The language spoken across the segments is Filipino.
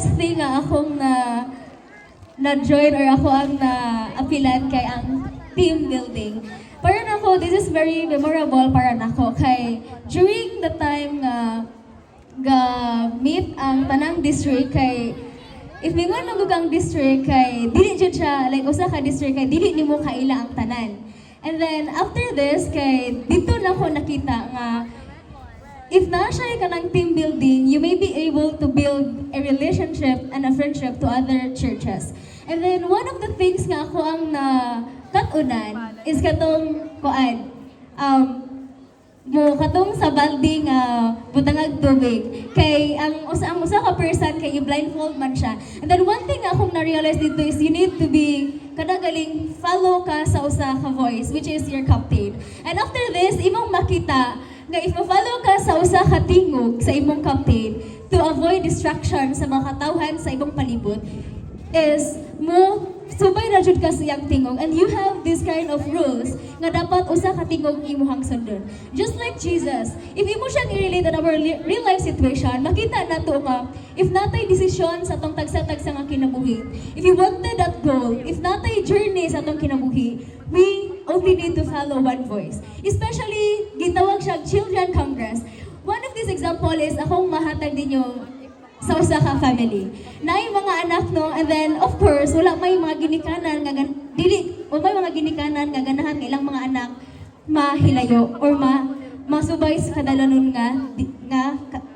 first thing nga akong na-join or ako ang na-apilan kay ang team building. Para nako, this is very memorable para nako kay during the time ga meet ang tanang district kay if mingon magug district kay dili jud siya like usa ka district kay dili nimo kaila ang tanan. And then after this kay dito na ko nakita nga if na siya kanang team building, you may be able to build a relationship and a friendship to other churches. And then one of the things nga ako ang katunan is katong kuan katong sa balding butangag tubig kay ang usa ka person kay i-blindfold man siya. And then one thing nga akong na-realize dito is you need to be kadagaling follow ka sa usa ka voice which is your captain. And after this imong makita nga if ma-follow ka sa usa ka tingog sa imong captain to avoid distraction sa mga katawhan sa imong palibot is mo subay na jud ka sa iyang tingog and you have this kind of rules nga dapat usa ka tingog imuhang sundon. Just like Jesus, if imo siyang i-relate on our real life situation, makita nato nga if natay desisyon sa atong tagsa-tagsa nga kinabuhi, if you wanted that goal, if natay journey sa atong kinabuhi, we only need to follow one voice. Especially gitawag siya Children Congress. One of these example is akong mahatag ninyo sa usa ka family. Naay mga anak no, and then of course wala may mga ginikanan nga dili o may mga ginikanan nga ganahan nga ilang mga anak mahilayo or masubay sa kadalanon nga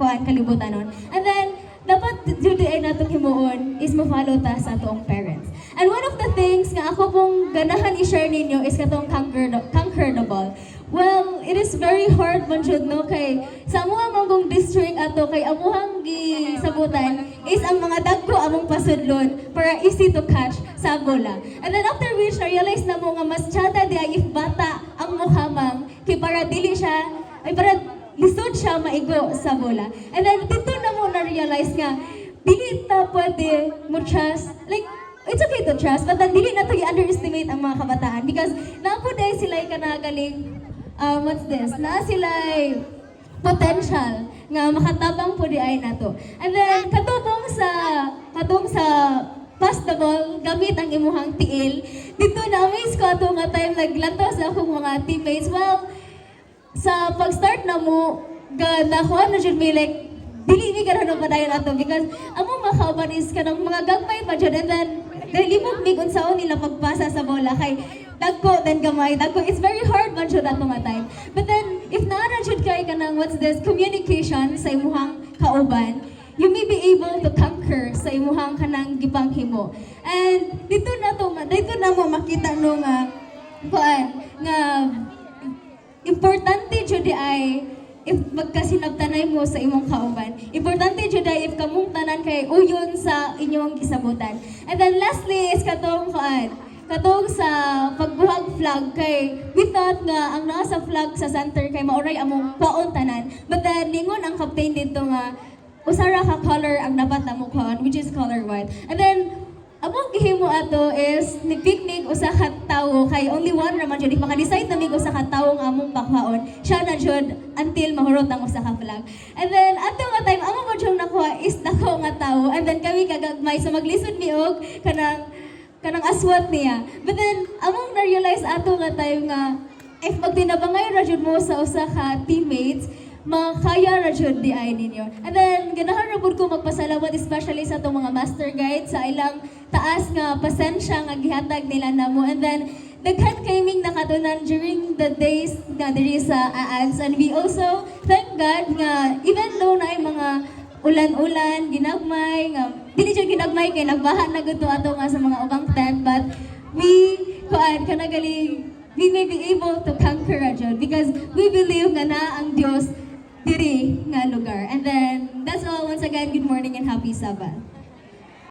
kuan kalibutanon. And then dapat jud ay natong himuon is mo-follow ta sa atong parents. And one of the things nga ako pong ganahan i-share ninyo is katong conquer the ball. Well, it is very hard man jud no kay sa amuhang manggong district ato kay amuhang gisabutan is ang mga dagko among pasudlon para easy to catch sa bola. And then after which na-realize na mo nga mas tsada diay if bata ang muhamang kay para dili siya ay para lisod siya maigo sa bola. And then dito na mo na-realize nga dili ta pwede mo trust like it's okay to trust but then dili na to i-underestimate ang mga kabataan because napuday sila kanagaling what's this? Na sila potential nga makatabang po di ay nato. And then katong sa pass the ball gamit ang imuhang tiil. Dito na amaze ko ato nga time naglantos akong mga teammates. Well, sa pag-start na mo nakuha na jud mi like dili mi ganahan padayon ato because among makauban is kanang mga gagmay pa jud and then libog mig unsaon nila pagpasa sa bola kay dagko then gamay dagko it's very hard man jud ato nga time. But then if naara jud kay kanang what's this communication sa imuhang kauban, you may be able to conquer sa imuhang kanang gipanghimo. And dito na mo makita no nga importante jud ay if magkasinabtanay mo sa imong kauban. Importante jud ay if kamong tanan kay uyon sa inyong gisabutan. And then lastly is katong sa pagbuhag flag kay we thought nga ang naa sa flag sa center kay maoray among paon tanan. But then lingon ang captain dito nga usara ka color ang dapat namo kaon which is color white. And then among gihimo ato is ni picnic usa ka tawo kay only one raman jud if maka-decide na mig usa ka tawo nga among pakwaon siya na jud until mahurot ang usa ka flag. And then ato nga time amo mo jud nakuha is dako nga tawo and then kami kagagmay so maglisod mi og kanang aswat niya. But then among na-realize ato nga time nga if magtinabangay ra jud mo sa usa ka teammates makaya ra jud di ay ninyo. And then ganahan ra pud ko magpasalamat especially sa atong mga master guide sa ilang taas nga pasensya nga gihatag nila namo. And then daghan kaming nakatunan during the days nga diri sa AADS and we also thank God nga even though naay mga ulan-ulan ginagmay nga dili jud ginagmay kay nagbaha na gud ato nga sa mga ubang tent but we we may be able to conquer ra jud because we believe nga na ang Dios diri nga lugar. And then that's all. Once again, good morning and happy Sabbath.